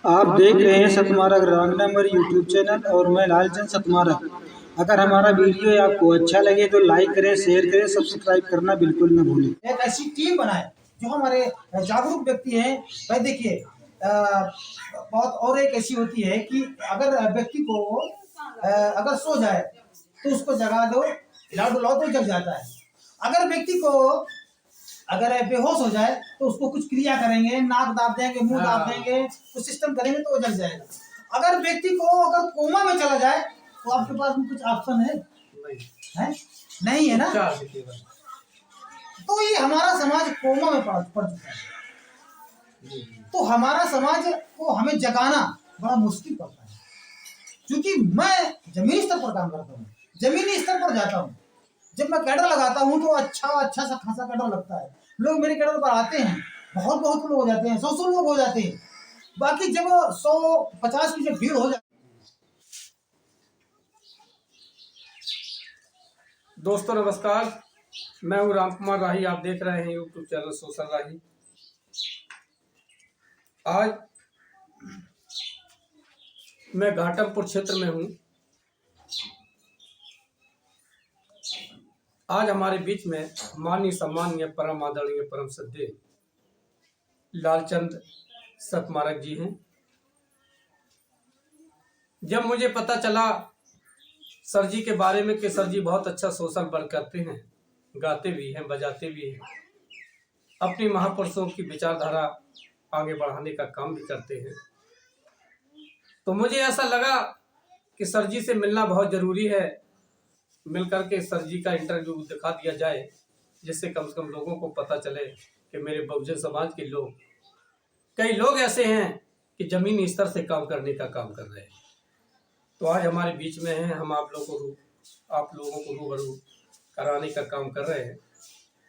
आप देख रहे हैं सतमारक रांगना मेरे यूट्यूब चैनल और मैं लालचंद सतमारक। अगर हमारा वीडियो आपको अच्छा लगे तो लाइक करें, शेयर करें, सब्सक्राइब करना बिल्कुल न भूलें। एक ऐसी टीम बनाए जो हमारे जागरूक व्यक्ति हैं। भाई देखिए, बहुत और एक ऐसी होती है कि अगर व्यक्ति को अगर सो जाए तो उसको जगा दो, हिला डुलाओ तो जग जाता है। अगर व्यक्ति को अगर बेहोश हो जाए तो उसको कुछ क्रिया करेंगे, नाक दाब देंगे, मुंह दाब देंगे, कुछ सिस्टम करेंगे तो वो जग जाएगा। अगर व्यक्ति को अगर कोमा में चला जाए तो आपके पास में कुछ ऑप्शन है? नहीं है ना। तो ये हमारा समाज कोमा में पड़ चुका है। तो हमारा समाज को हमें जगाना बड़ा मुश्किल पड़ता है, क्योंकि मैं जमीनी स्तर पर काम करता हूँ, जमीनी स्तर पर जाता हूँ। जब मैं कैडर लगाता हूँ तो अच्छा सा खासा कैडर लगता है। लोग मेरे कैडर पर आते हैं, बहुत लोग हो जाते हैं, 100 लोग हो जाते हैं। बाकी जब 150 की जब भीड़ हो जाती। दोस्तों नमस्कार, मैं हूं राम कुमार राही। आप देख रहे हैं यूट्यूब चैनल सोशल राही। आज मैं घाटमपुर क्षेत्र में हूं। आज हमारे बीच में माननीय सम्मानीय परम आदरणीय परम श्रद्धेय लालचंद सतमारक जी हैं। जब मुझे पता चला सर जी के बारे में कि सर जी बहुत अच्छा सोशल वर्क करते हैं, गाते भी हैं, बजाते भी हैं, अपनी महापुरुषों की विचारधारा आगे बढ़ाने का काम भी करते हैं, तो मुझे ऐसा लगा कि सर जी से मिलना बहुत ज़रूरी है। मिलकर के सर जी का इंटरव्यू दिखा दिया जाए, जिससे कम से कम लोगों को पता चले कि मेरे बहुजन समाज के लोग, कई लोग ऐसे हैं कि ज़मीनी स्तर से काम करने का काम कर रहे हैं। तो आज हमारे बीच में हैं, हम आप लोगों को रूबरू कराने का काम कर रहे हैं।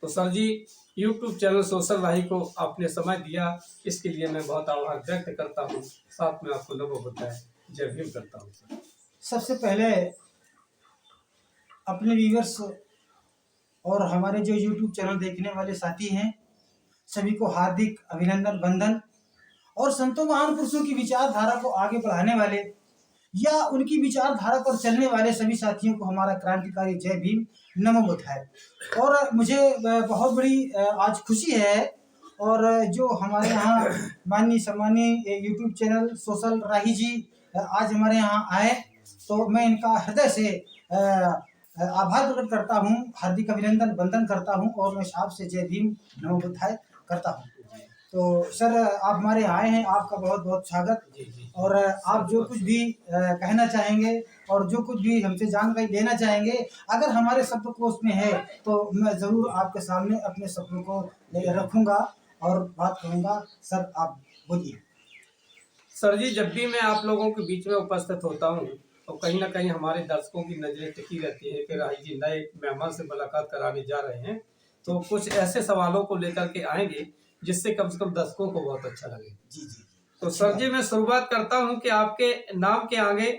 तो सर जी, यूट्यूब चैनल सोशल राही को आपने समय दिया, इसके लिए मैं बहुत आभार व्यक्त करता हूँ। साथ में आपको नमो बुद्धाय जय भीम करता हूँ। सर, सबसे पहले अपने व्यूअर्स और हमारे जो यूट्यूब चैनल देखने वाले साथी हैं, सभी को हार्दिक अभिनंदन वंदन। और संतों महान पुरुषों की विचारधारा को आगे बढ़ाने वाले या उनकी विचारधारा पर चलने वाले सभी साथियों को हमारा क्रांतिकारी जय भीम, नमो बुद्धाय। और मुझे बहुत बड़ी आज खुशी है, और जो हमारे यहाँ माननीय सम्मानीय यूट्यूब चैनल सोशल राही जी आज हमारे यहाँ आए, तो मैं इनका हृदय से आभार प्रकट करता हूँ, हार्दिक अभिनंदन वंदन करता हूँ, और मैं आपसे जय भीम नमो बुद्धाय करता हूँ। तो सर, आप हमारे आए हैं, आपका बहुत बहुत स्वागत। और आप जो कुछ भी कहना चाहेंगे और जो कुछ भी हमसे जानकारी लेना चाहेंगे, अगर हमारे शब्दकोश में है तो मैं ज़रूर आपके सामने अपने शब्दों को रखूँगा और बात करूँगा। सर, आप बोलिए। सर जी, जब भी मैं आप लोगों के बीच में उपस्थित होता हूँ तो कहीं ना कहीं हमारे दर्शकों की नज़रें टिकी रहती है कि राही जी नए मेहमान से मुलाकात कराने जा रहे हैं, तो कुछ ऐसे सवालों को लेकर के आएंगे जिससे कम से कम दर्शकों को बहुत अच्छा लगे। जी। तो सर जी, मैं शुरुआत करता हूं कि आपके नाम के आगे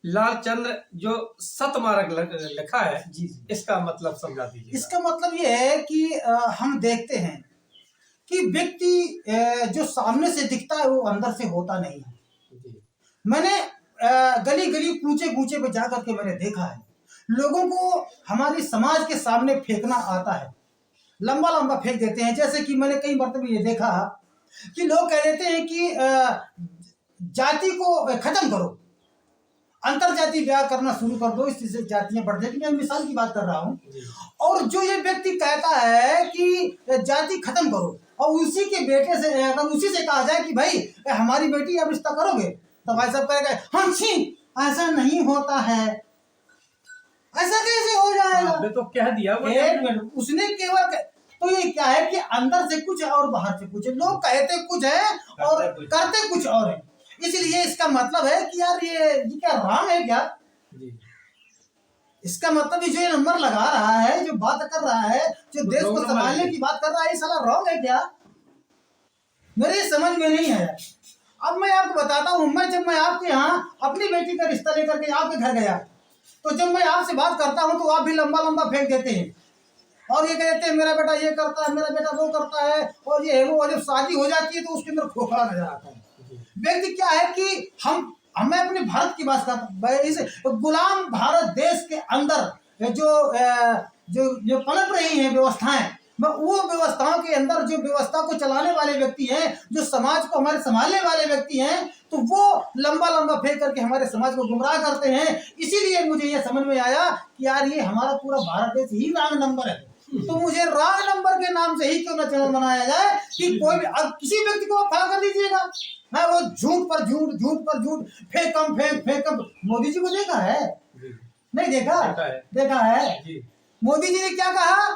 लालचंद्र जो सतमारक लिखा है, जी, इसका मतलब समझा दीजिए। इसका मतलब ये है कि हम देखते हैं कि व्यक्ति जो सामने से दिखता है वो अंदर से होता नहीं है। मैंने गली गली कूचे कूचे पे जाकर के मैंने देखा है, लोगों को हमारी समाज के सामने फेंकना आता है, लंबा लंबा फेंक देते हैं। जैसे कि मैंने कई मरतबे ये देखा कि लोग कह देते हैं कि जाति को खत्म करो, अंतर जाति ब्याह करना शुरू कर दो, इससे जातियां बढ़ जाएगी। मैं मिसाल की बात कर रहा हूँ। और जो ये व्यक्ति कहता है कि जाति खत्म करो, और उसी के बेटे से अगर उसी से कहा जाए कि भाई हमारी बेटी आप रिश्ता करोगे, तो भाई साहब कहेगा हाँ छी, ऐसा नहीं होता है, ऐसा कैसे हो जाएगा? आपने तो कह दिया। एक मिनट, उसने केवल तो ये क्या है कि अंदर से कुछ है और बाहर से कुछ है। लोग कहते कुछ है और करते कुछ और है। इसलिए इसका मतलब है कि यार ये क्या रॉन्ग है क्या? इसका मतलब जो ये नंबर लगा रहा है, जो बात कर रहा है, जो देश को संभालने की बात कर रहा है, ये साला रॉन्ग है क्या? मेरे समझ में नहीं है। अब मैं आपको बताता हूँ, जब मैं आपके यहाँ अपनी बेटी का रिश्ता लेकर के आपके घर गया, तो जब मैं आपसे बात करता हूँ तो आप भी लंबा लंबा फेंक देते हैं और ये कहते हैं मेरा बेटा ये करता है, मेरा बेटा वो करता है, और ये वो। जब शादी हो जाती है तो उसके अंदर खोखला नजर आता है। व्यक्ति क्या है कि हमें अपने भारत की बात करता, इस गुलाम भारत देश के अंदर जो पनप रही हैं व्यवस्थाएं, वो व्यवस्थाओं के अंदर जो व्यवस्था को चलाने वाले व्यक्ति हैं, जो समाज को हमारे संभालने वाले व्यक्ति हैं, तो वो लंबा लंबा फेंक करके हमारे समाज को गुमराह करते हैं। इसीलिए मुझे ये समझ में आया कि यार ये हमारा पूरा भारत देश ही रॉन्ग नंबर है, तो मुझे रॉन्ग नंबर के नाम से ही क्यों न चैनल बनाया जाए कि कोई भी अब किसी व्यक्ति को आप खड़ा कर दीजिएगा, हाँ, वो झूठ पर झूठ, झूठ पर झूठ, फेक कम। मोदी जी को देखा है? नहीं देखा? देखा है। मोदी जी ने क्या कहा?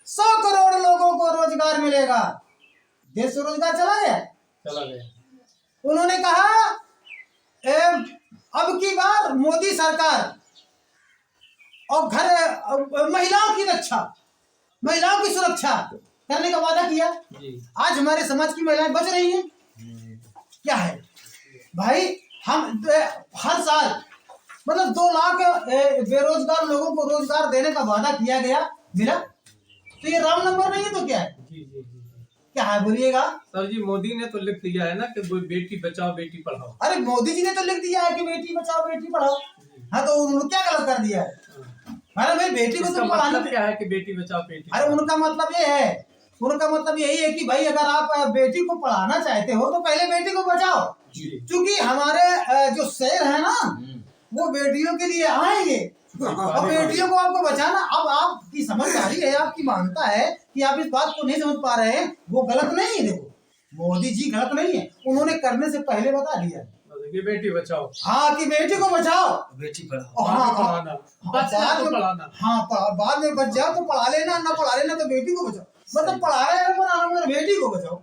100 करोड़ लोगों को रोजगार मिलेगा। देश से रोजगार चला गया। उन्होंने कहा अब की बार मोदी सरकार और महिलाओं की रक्षा, महिलाओं की सुरक्षा करने का वादा किया। आज हमारे समाज की महिलाएं बच रही हैं। क्या है भाई, हम हर साल मतलब 2 लाख बेरोजगार लोगों को रोजगार देने का वादा किया गया, मिला? तो ये राम नंबर नहीं है तो क्या है? क्या है बोलिएगा? सर जी, मोदी ने तो लिख दिया है ना कि बेटी बचाओ बेटी पढ़ाओ। अरे मोदी जी ने तो लिख दिया है कि बेटी बचाओ बेटी पढ़ाओ, हाँ, तो उन्होंने क्या गलत कर दिया है? अरे भाई बेटी को तो पढ़ाना क्या है कि बेटी बचाओ बेटी? अरे उनका मतलब ये है, उनका मतलब यही है कि भाई अगर आप बेटी को पढ़ाना चाहते हो तो पहले बेटी को बचाओ, क्योंकि हमारे जो शेर है ना, वो बेटियों के लिए आएंगे और बेटियों को आपको बचाना। अब आपकी समझदारी है, आपकी मानता है कि आप इस बात को नहीं समझ पा रहे हैं, वो गलत नहीं है। देखो मोदी जी गलत नहीं है, उन्होंने करने से पहले बता दिया कि बेटी बचाओ, हाँ, कि बेटी को बचाओ बेटी पढ़ाओ, हाँ, बाद में बच जाओ तो पढ़ा लेना, ना पढ़ा लेना तो बेटी को बचाओ, मतलब पढ़ाना बेटी को बचाओ।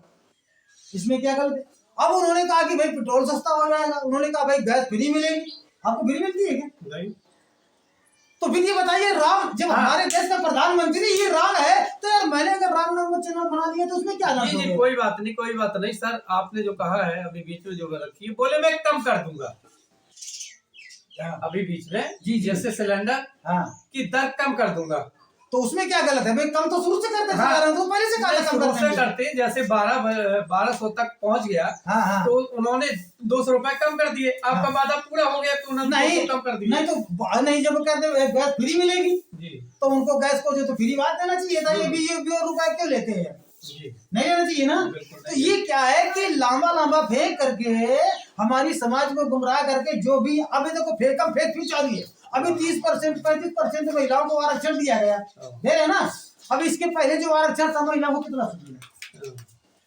इसमें क्या गलत है? अब उन्होंने कहा कि भाई पेट्रोल सस्ता हो जाएगा, उन्होंने कहा भाई गैस फ्री मिलेगी। आपको फ्री मिलती है क्या? नहीं। तो फिर ये बताइए, राम जब हमारे देश का प्रधानमंत्री ये राम है, तो यार मैंने अगर राम नंबर चैनल बना लिया तो उसमें क्या नाम है? कोई बात नहीं, कोई बात नहीं सर, आपने जो कहा है अभी बीच में जो रखी है, बोले मैं कम कर दूंगा अभी बीच में जी, जैसे सिलेंडर की दर कम कर दूंगा, तो उसमें क्या गलत है? भाई कम तो शुरू से करते थे, तो पहले से करते जैसे 1200 तक पहुंच गया, तो उन्होंने 200 रुपए कम कर दिए। आपका वादा पूरा हो गया तो उन्होंने नहीं कम कर दिया। नहीं तो नहीं, जब कहते गैस फ्री मिलेगी तो उनको गैस को जो तो फ्री बात देना चाहिए था। ये रुपए क्यों लेते हैं? नहीं लेना चाहिए ना। तो ये क्या है कि लांबा फेंक करके हमारी समाज को गुमराह करके, जो भी अभी देखो फेक भी चालू है। अभी 30% 35% महिलाओं को आरक्षण दिया गया, दे रहे ना। अब इसके पहले जो आरक्षण था महिलाओं को कितना दिया?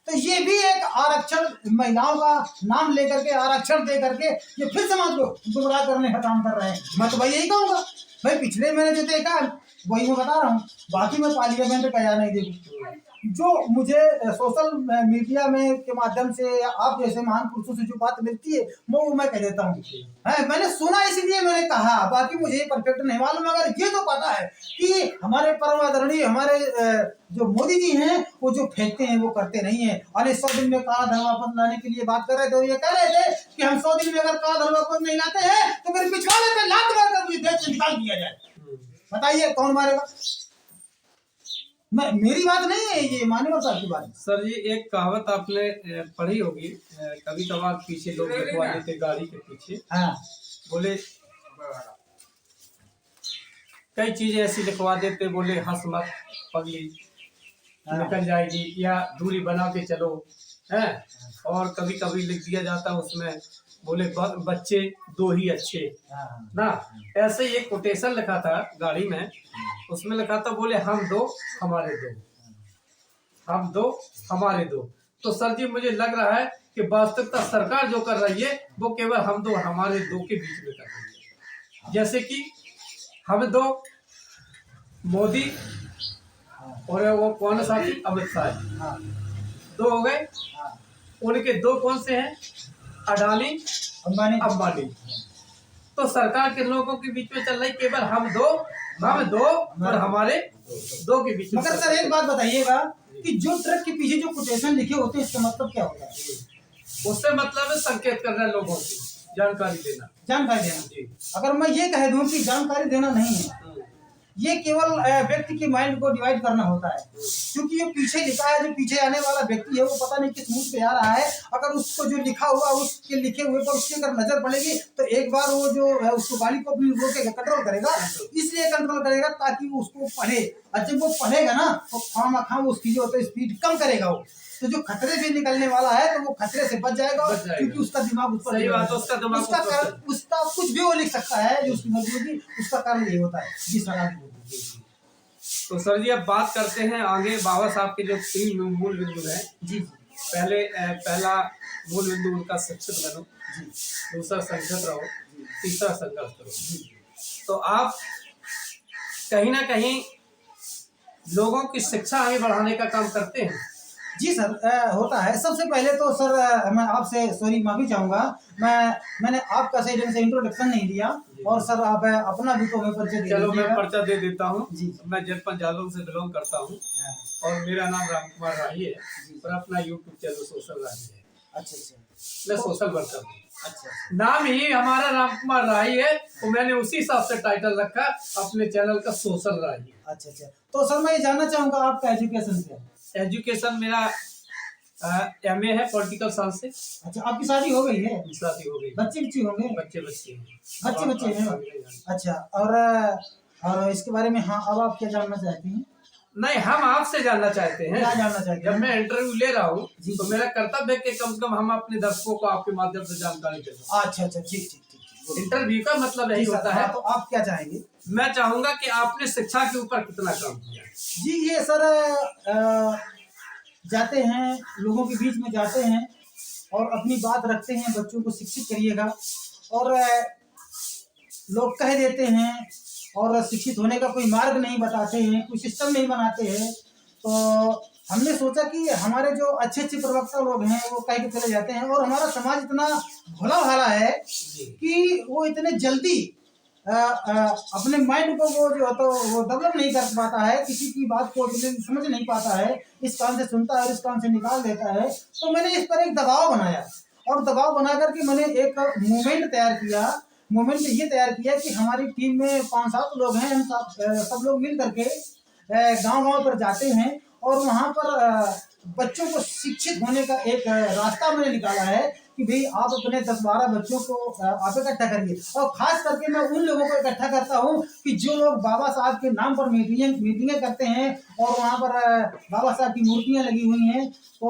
तो ये भी एक आरक्षण, महिलाओं का नाम लेकर के आरक्षण दे करके ये फिर समाज को गुमराह करने का काम कर रहे हैं। मैं तो भाई यही कहूँगा, भाई पिछले मैंने जो देखा वही मैं बता रहा हूँ, बाकी मैं पार्लियामेंट का या नहीं देखूँ। जो मुझे सोशल मीडिया में के माध्यम से आप जैसे महान पुरुषों से जो बात मिलती है वो मैं कह देता हूँ, मैंने सुना इसलिए मैंने कहा, बाकी मुझे परफेक्ट नहीं मालूम। मगर ये तो पता है कि हमारे परम आदरणीय हमारे जो मोदी जी हैं, वो जो फेंकते हैं वो करते नहीं है। और 100 दिन में काला धन वापस लाने के लिए बात कर रहे थे, ये कह रहे थे कि हम 100 दिन में अगर काला धन वापस नहीं लाते हैं तो फिर पिछवाड़े पे लात मार कर देश से निकाल दिया जाए। बताइए कौन मारेगा? मेरी बात नहीं है, ये मान्यवर साहब की बात है। सर जी, एक कहावत आपने पढ़ी होगी, कभी कभार पीछे लोग लिखवा लेते गाड़ी के पीछे, बोले कई चीजें ऐसी लिखवा देते, बोले हंस मत पगली निकल जाएगी, या दूरी बना के चलो, है। और कभी कभी लिख दिया जाता उसमें, बोले बच्चे 2 ही अच्छे ना। ऐसे एक कोटेशन लिखा था गाड़ी में, उसमें लिखा था बोले हम 2 हमारे 2, हम 2 हमारे 2। तो सर जी मुझे लग रहा है कि वास्तविकता सरकार जो कर रही है वो केवल हम 2 हमारे 2 के बीच में कर रही है। जैसे कि हम 2 मोदी और वो कौन साथी अमित शाह 2 हो गए। उनके 2 कौन से हैं? अडानी अंबानी। तो सरकार के लोगों के बीच में चल रही केवल हम 2 और हमारे 2 के बीच में। मगर सर एक बात बताइएगा कि जो ट्रक के पीछे जो कोटेशन लिखे होते हैं इसका मतलब क्या होता है? उससे मतलब है संकेत करना, लोगों की जानकारी देना जी। अगर मैं ये कह दूं कि जानकारी देना नहीं है ये केवल व्यक्ति के माइंड को डिवाइड करना होता है, क्योंकि ये पीछे लिखा है, जो पीछे आने वाला व्यक्ति है वो पता नहीं किस मूड पे आ रहा है। अगर उसको जो लिखा हुआ उसके लिखे हुए पर उसकी अगर नजर पड़ेगी तो एक बार वो जो है उसको गाड़ी को अपनी रोकेगा, कंट्रोल करेगा। इसलिए कंट्रोल करेगा ताकि वो उसको पढ़े, और जब वो पढ़ेगा ना तो खाम उसकी जो होता है स्पीड कम करेगा वो, तो जो खतरे से निकलने वाला है तो वो खतरे से बच जाएगा, क्योंकि उसका दिमाग उस पर उसका कुछ भी वो लिख सकता है जो उसकी मर्जी होगी। उसका कारण ये होता है जी सर। आगे तो सर जी अब बात करते हैं आगे बाबा साहब के जो 3 मूल बिंदु हैं जी। पहला मूल बिंदु उनका शिक्षित बनो, जी। दूसरा संगठित रहो, तीसरा संघर्ष करो। तो आप कहीं ना कहीं लोगों की शिक्षा आगे बढ़ाने का काम करते हैं। जी सर, होता है। सबसे पहले तो सर मैं आपसे सॉरी माफी चाहूंगा, मैंने आपका सही ढंग से इंट्रोडक्शन नहीं दिया, और सर आप अपना भी तो मैं परिचय दे चलो मैं पर्चा दे देता हूँ जी। मैं जनपद जालौन से बिलोंग करता हूँ और मेरा नाम राम कुमार राही है और अपना यूट्यूब चैनल सोशल राही है। अच्छा। मैं सोशल वर्कर हूँ। अच्छा। नाम ही हमारा राम कुमार राही है तो मैंने उसी हिसाब से टाइटल रखा अपने चैनल का सोशल राही। अच्छा। तो सर मैं ये जानना चाहूंगा आपका एजुकेशन क्या है? एजुकेशन मेरा MA है पॉलिटिकल साइंस से। अच्छा, आपकी शादी हो गई है? शादी हो गई। बच्चे होंगे? बच्चे हैं। अच्छा, और इसके बारे में हाँ अब आप क्या जानना चाहती हैं? नहीं, हम आपसे जानना चाहते हैं। क्या जानना चाहते हैं? जब मैं इंटरव्यू ले रहा हूँ तो मेरा कर्तव्य है कि कम से कम हम अपने दर्शकों को आपके माध्यम से जानकारी दें। अच्छा, ठीक। इंटरव्यू का मतलब यही होता है। तो आप क्या चाहेंगे? मैं चाहूंगा कि आपने शिक्षा के ऊपर कितना काम किया। जी ये सर जाते हैं लोगों के बीच में जाते हैं और अपनी बात रखते हैं, बच्चों को शिक्षित करिएगा, और लोग कह देते हैं और शिक्षित होने का कोई मार्ग नहीं बताते हैं, कोई सिस्टम नहीं बनाते हैं। तो हमने सोचा कि हमारे जो अच्छे प्रवक्ता लोग हैं वो कह के चले जाते हैं, और हमारा समाज इतना भोला भाला है कि वो इतने जल्दी अपने माइंड को वो जो तो वो डेवलप नहीं कर पाता है, किसी की बात को समझ नहीं पाता है, इस कान से सुनता है और इस कान से निकाल देता है। तो मैंने इस पर एक दबाव बनाया, और दबाव बना करके मैंने एक मूवमेंट तैयार किया। मूवमेंट ये तैयार किया कि हमारी टीम में 5-7 लोग हैं, हम सब लोग मिल करके गांव पर जाते हैं और वहाँ पर बच्चों को शिक्षित होने का एक रास्ता मैंने निकाला है कि भाई आप अपने 10-12 बच्चों को आप इकट्ठा करिए, और खास करके मैं उन लोगों को इकट्ठा करता हूँ कि जो लोग बाबा साहब के नाम पर मीटिंगें करते हैं और वहाँ पर बाबा साहब की मूर्तियाँ लगी हुई हैं, तो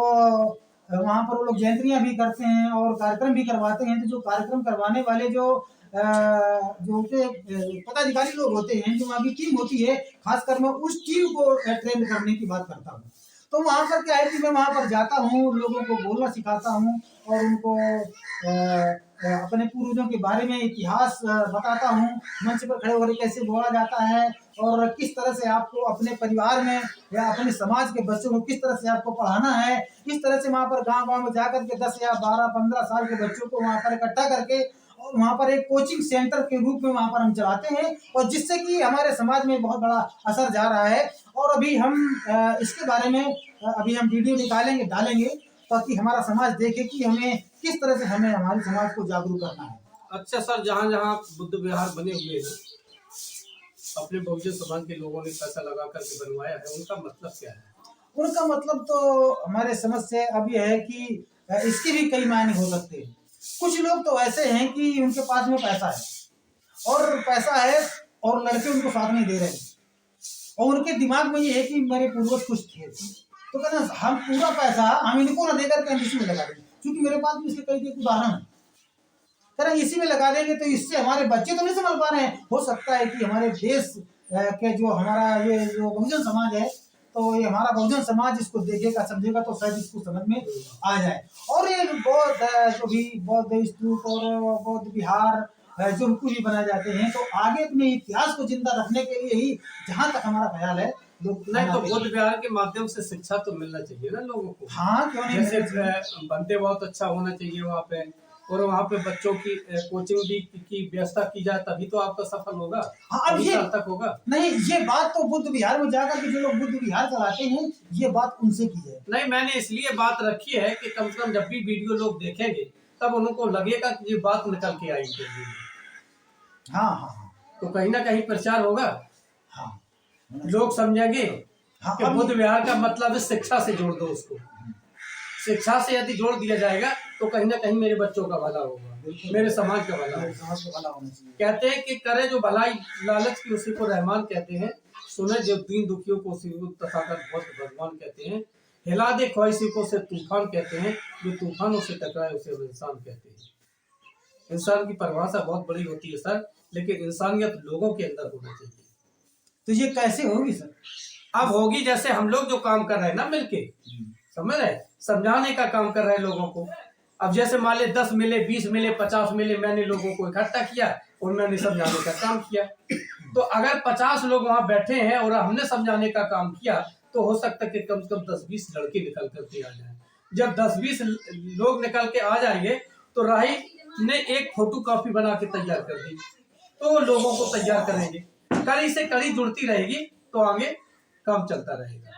वहाँ पर वो लोग जयंतियाँ भी करते हैं और कार्यक्रम भी करवाते हैं। तो जो कार्यक्रम करवाने वाले जो पदाधिकारी लोग होते हैं, जो वहाँ की टीम होती है, खासकर मैं उस टीम को ट्रेन करने की बात करता हूँ। तो वहाँ पर क्या है कि मैं वहाँ पर जाता हूँ, लोगों को बोलना सिखाता हूँ और उनको अपने पूर्वजों के बारे में इतिहास बताता हूँ, मंच पर खड़े होकर कैसे बोला जाता है और किस तरह से आपको अपने परिवार में या अपने समाज के बच्चों को किस तरह से आपको पढ़ाना है। इस तरह से वहाँ पर गांव में जाकर के 10 या 12-15 साल के बच्चों को वहाँ पर इकट्ठा करके और वहाँ पर एक कोचिंग सेंटर के रूप में वहाँ पर हम चलाते हैं, और जिससे कि हमारे समाज में बहुत बड़ा असर जा रहा है। और अभी हम इसके बारे में अभी हम वीडियो निकालेंगे, डालेंगे, ताकि हमारा समाज देखे कि हमें किस तरह से हमें हमारे समाज को जागरूक करना है। अच्छा सर, जहाँ जहाँ बुद्ध विहार बने हुए हैं अपने बहुजन समाज के लोगों ने पैसा लगा करके बनवाया है, उनका मतलब क्या है? उनका मतलब तो हमारे समझ से अब यह है कि इसके भी कई मायने हो सकते हैं। कुछ लोग तो ऐसे हैं कि उनके पास में पैसा है और लड़के उनको साथ नहीं दे रहे, और उनके दिमाग में ये है कि मेरे पूर्वज कुछ थे, तो कहना हम पूरा पैसा हम इनको न देकर के हम इसी में लगा देंगे, क्योंकि मेरे पास भी इसके कई एक उदाहरण है। कहना इसी में लगा देंगे तो इससे हमारे बच्चे तो नहीं समझ पा रहे हैं, हो सकता है कि हमारे देश के जो हमारा ये जो बहुजन समाज है, तो ये हमारा बहुजन समाज इसको देखेगा समझेगा तो शायद इसको समझ में आ जाए। और ये बौद्ध जो भी बौद्ध स्तूप और बौद्ध विहार जो कुछ भी बनाए जाते हैं, तो आगे अपने इतिहास को जिंदा रखने के लिए ही, जहाँ तक हमारा ख्याल है, लोग नहीं तो बौद्ध विहार के माध्यम से शिक्षा तो मिलना चाहिए ना लोगों को। हाँ क्यों नहीं, जैसे बनते बहुत अच्छा होना चाहिए वहाँ पे, और वहाँ पे बच्चों की कोचिंग भी की व्यवस्था की जाए, तभी तो आपका सफल होगा। हाँ अब ये तक होगा नहीं, ये बात तो बुद्ध विहार में जाकर के जो लोग बुद्ध विहार चलाते हैं, ये बात उनसे की है। नहीं, मैंने इसलिए बात रखी है कि कम से कम जब भी वीडियो लोग देखेंगे तब उनको लगेगा कि ये बात निकल के आई। हाँ, तो कहीं ना कहीं प्रचार होगा। हाँ लोग समझेंगे हाँ, कि अब बुद्ध विहार का मतलब है शिक्षा से जोड़ दो उसको। शिक्षा से यदि जोड़ दिया जाएगा तो कहीं ना कहीं मेरे बच्चों का भला होगा, मेरे समाज का भला होगा। समाज को भला होना चाहिए। कहते हैं कि करे जो भलाई लालच की उसी को रहमान कहते हैं, सुने जो दीन दुखियों को उसी को तथागत भगवान कहते हैं, हिला दे ख्वाहिशों को से तूफान कहते हैं, जो तूफानों से टकराए उसे इंसान कहते हैं। इंसान की परिभाषा बहुत बड़ी होती है सर, लेकिन इंसानियत लोगों के अंदर होना चाहिए। तो ये कैसे होगी सर? अब होगी जैसे हम लोग जो काम कर रहे हैं ना मिलके, समझ रहे, समझाने का काम कर रहे हैं लोगों को। अब जैसे मान ले 10 मिले, 20 मिले, 50 मिले, मैंने लोगों को इकट्ठा किया और मैंने समझाने का काम किया। तो अगर 50 लोग वहां बैठे हैं और हमने समझाने का काम किया तो हो सकता है कि कम से कम 10-20 लड़के निकल करके आ जाए। जब 10-20 लोग निकल के आ जाएंगे तो राही ने एक फोटो कॉपी बना के तैयार कर दी, तो वो लोगों को तैयार करेंगे, कड़ी से कड़ी जुड़ती रहेगी तो आगे काम चलता रहेगा।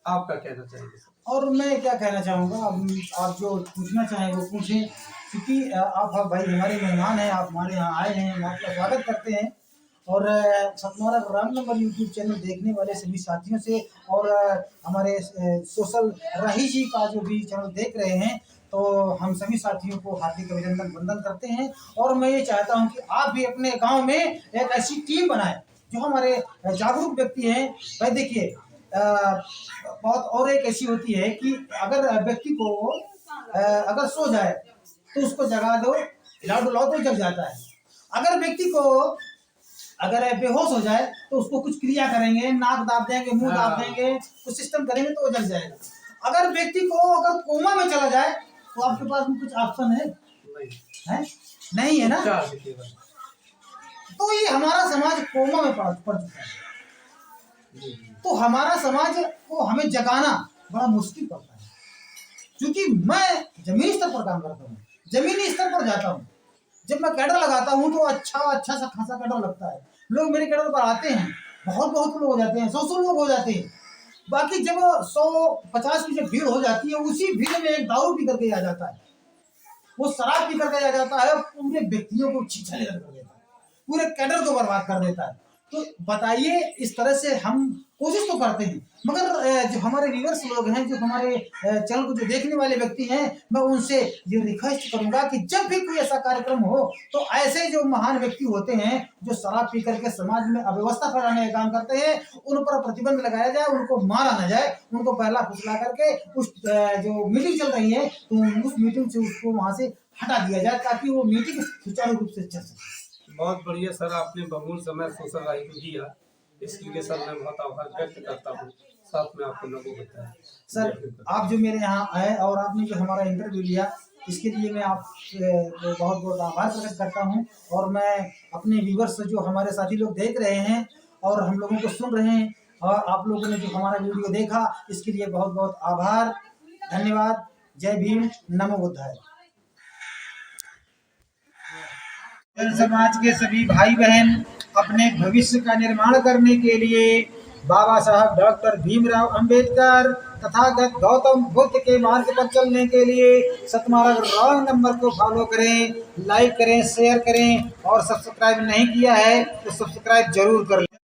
आप क्या कहना चाहेंगे? और मैं क्या कहना चाहूँगा, आप जो पूछना चाहें वो पूछें, क्योंकि आप भाई हमारे मेहमान हैं, आप हमारे यहाँ आए हैं, हम आपका स्वागत करते हैं। और सतमारा रॉन्ग नंबर यूट्यूब चैनल देखने वाले सभी साथियों से और हमारे सोशल राही जी का जो भी चैनल देख रहे हैं, तो हम सभी साथियों को हार्दिक अभिनंदन वंदन करते हैं। और मैं ये चाहता हूँ कि आप भी अपने गाँव में एक ऐसी टीम बनाएं जो हमारे जागरूक व्यक्ति हैं। भाई देखिए, बहुत और एक ऐसी होती है कि अगर व्यक्ति को अगर सो जाए तो उसको जगा दो, हिलाओ डुलाओ तो जग जाता है। अगर व्यक्ति को अगर बेहोश हो जाए तो उसको कुछ क्रिया करेंगे, नाक दाब देंगे, मुंह दाब देंगे, कुछ सिस्टम करेंगे तो वो जग जाएगा। अगर व्यक्ति को अगर कोमा में चला जाए तो आपके पास में कुछ ऑप्शन है? नहीं है ना। तो ये हमारा समाज कोमा में पड़ चुका है। तो हमारा समाज को हमें जगाना बड़ा मुश्किल पड़ता है, क्योंकि मैं जमीनी स्तर पर काम करता हूँ, जमीनी स्तर पर जाता हूँ। जब मैं कैडर लगाता हूँ तो अच्छा सा खासा कैडर लगता है। लोग मेरे कैडर पर आते हैं, बहुत लोग हो जाते हैं, 100 लोग हो जाते हैं। बाकी जब 100-50 की जब भीड़ हो जाती है, उसी भीड़ में एक दारू पी करके आ जाता है, वो शराब पी करके आ जाता है, पूरे व्यक्तियों को छिछले कर देता है, पूरे कैडर को बर्बाद कर देता है। तो बताइए, इस तरह से हम कोशिश तो करते हैं, मगर जो हमारे व्यूअर्स लोग हैं, जो हमारे चैनल को जो देखने वाले व्यक्ति हैं, मैं उनसे ये रिक्वेस्ट करूंगा कि जब भी कोई ऐसा कार्यक्रम हो तो ऐसे जो महान व्यक्ति होते हैं जो शराब पी करके समाज में अव्यवस्था फैलाने का काम करते हैं, उन पर प्रतिबंध लगाया जाए, उनको मारा न जाए, उनको पहला फुसला करके उस जो मीटिंग चल रही है तो उस मीटिंग से उसको वहां से हटा दिया जाए, ताकि वो मीटिंग सुचारू रूप से चल सके। बहुत बढ़िया सर, आपने बहुमूल समय सोशल राही को दिया, इसके लिए सर मैं बहुत आभार व्यक्त करता हूँ। साथ में आपको नमो बताया सर, आप जो मेरे यहाँ आए और आपने जो हमारा इंटरव्यू लिया, इसके लिए मैं आप बहुत बहुत आभार प्रकट करता हूँ। और मैं अपने व्यूवर्स जो हमारे साथी लोग देख रहे हैं और हम लोगों को सुन रहे हैं, और आप लोगों ने जो हमारा वीडियो देखा, इसके लिए बहुत बहुत आभार, धन्यवाद। जय भीम, नमो बुद्धाय। जन समाज के सभी भाई बहन अपने भविष्य का निर्माण करने के लिए बाबा साहब डॉक्टर भीमराव अंबेडकर तथागत गौतम बुद्ध के मार्ग पर चलने के लिए सतमारा रॉन्ग नंबर को फॉलो करें, लाइक करें, शेयर करें, और सब्सक्राइब नहीं किया है तो सब्सक्राइब जरूर करें।